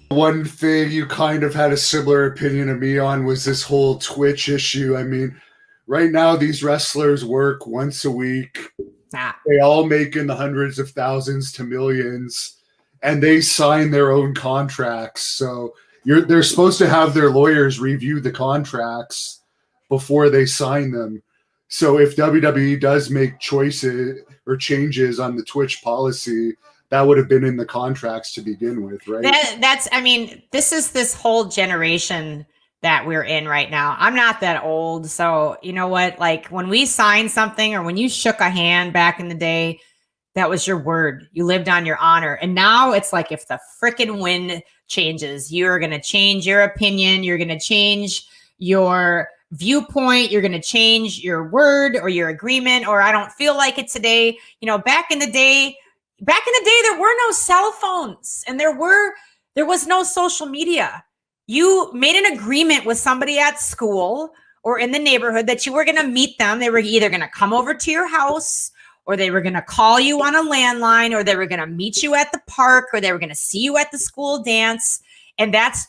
One thing you kind of had a similar opinion of me on was this whole Twitch issue. I mean, right now these wrestlers work once a week. Ah. They all make in the hundreds of thousands to millions, and they sign their own contracts. So they're supposed to have their lawyers review the contracts before they sign them. So if WWE does make choices or changes on the Twitch policy, that would have been in the contracts to begin with, right? I mean, this is this whole generation that we're in right now. I'm not that old. So, you know what? Like when we signed something or when you shook a hand back in the day, that was your word. You lived on your honor. And now it's like if the freaking wind changes, you're going to change your opinion. You're going to change your viewpoint. You're going to change your word or your agreement, or I don't feel like it today. You know, back in the day, there were no cell phones and there was no social media. You made an agreement with somebody at school or in the neighborhood that you were going to meet them. They were either going to come over to your house, or they were going to call you on a landline, or they were going to meet you at the park, or they were going to see you at the school dance. And that's,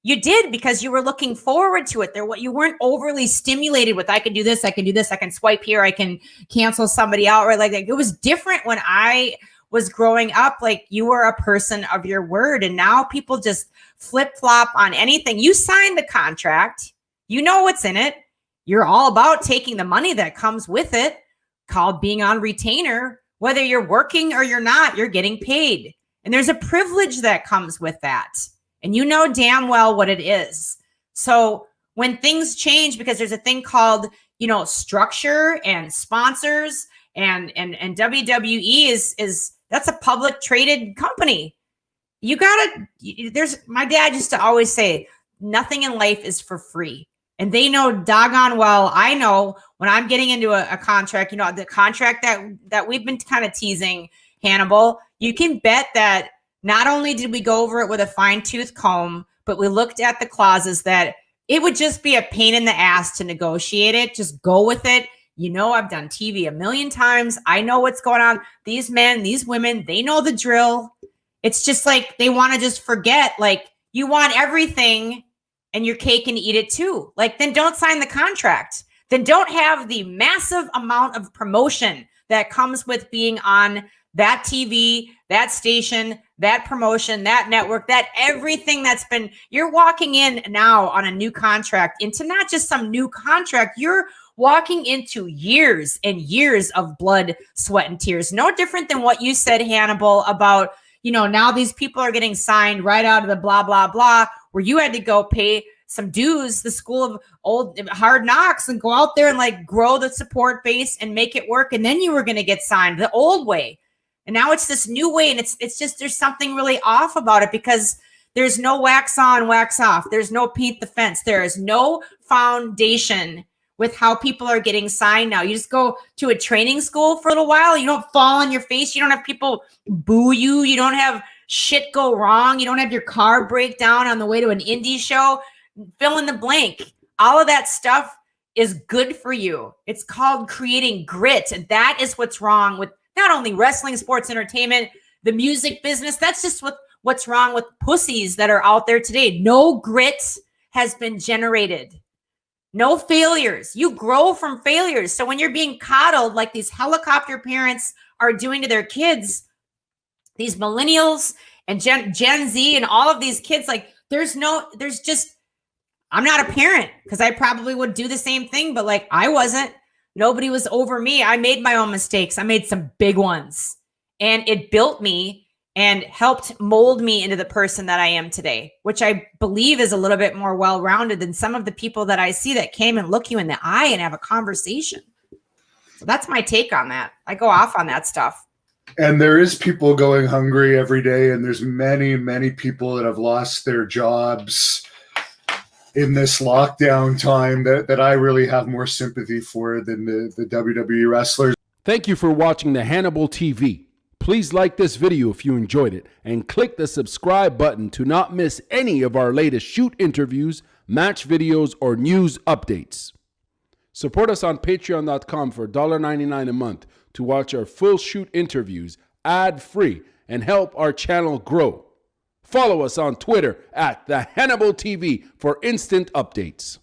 you did because you were looking forward to it. You weren't overly stimulated with, I can do this, I can do this, I can swipe here, I can cancel somebody out, right? Like it was different when I was growing up. Like you were a person of your word, and now people just flip flop on anything. You signed the contract, you know what's in it. You're all about taking the money that comes with it, called being on retainer. Whether you're working or you're not, you're getting paid. And there's a privilege that comes with that. And you know damn well what it is. So when things change, because there's a thing called, you know, structure and sponsors, and WWE is that's a public traded company. My dad used to always say, nothing in life is for free. And they know doggone well, I know when I'm getting into a contract, you know, the contract that we've been kind of teasing, Hannibal, you can bet that not only did we go over it with a fine tooth comb, but we looked at the clauses that it would just be a pain in the ass to negotiate it. Just go with it. You know, I've done TV a million times. I know what's going on. These men, these women, they know the drill. It's just like they want to just forget, like you want everything and your cake and eat it too. Like, then don't sign the contract. Then don't have the massive amount of promotion that comes with being on that TV, that station, that promotion, that network, that everything you're walking in now on a new contract into not just some new contract, you're walking into years and years of blood, sweat, and tears. No different than what you said, Hannibal, about, you know, now these people are getting signed right out of the blah, blah, blah, where you had to go pay some dues, the school of old hard knocks, and go out there and like grow the support base and make it work. And then you were going to get signed the old way. And now it's this new way. And it's just, there's something really off about it because there's no wax on, wax off. There's no paint the fence. There is no foundation with how people are getting signed now. You just go to a training school for a little while. You don't fall on your face. You don't have people boo you. You don't have shit go wrong. You don't have your car break down on the way to an indie show. Fill in the blank. All of that stuff is good for you. It's called creating grit. And that is what's wrong with not only wrestling, sports, entertainment, the music business. That's just what's wrong with pussies that are out there today. No grit has been generated. No failures. You grow from failures. So when you're being coddled like these helicopter parents are doing to their kids, these millennials and Gen Z and all of these kids, like I'm not a parent because I probably would do the same thing, but like I wasn't. Nobody was over me. I made my own mistakes. I made some big ones, and it built me and helped mold me into the person that I am today, which I believe is a little bit more well-rounded than some of the people that I see that came and look you in the eye and have a conversation. So that's my take on that. I go off on that stuff. And there is people going hungry every day, and there's many, many people that have lost their jobs in this lockdown time that I really have more sympathy for than the WWE wrestlers. Thank you for watching the Hannibal TV. Please like this video if you enjoyed it, and click the subscribe button to not miss any of our latest shoot interviews, match videos, or news updates. Support us on patreon.com for $1.99 a month to watch our full shoot interviews ad-free and help our channel grow. Follow us on Twitter at the Hannibal TV for instant updates.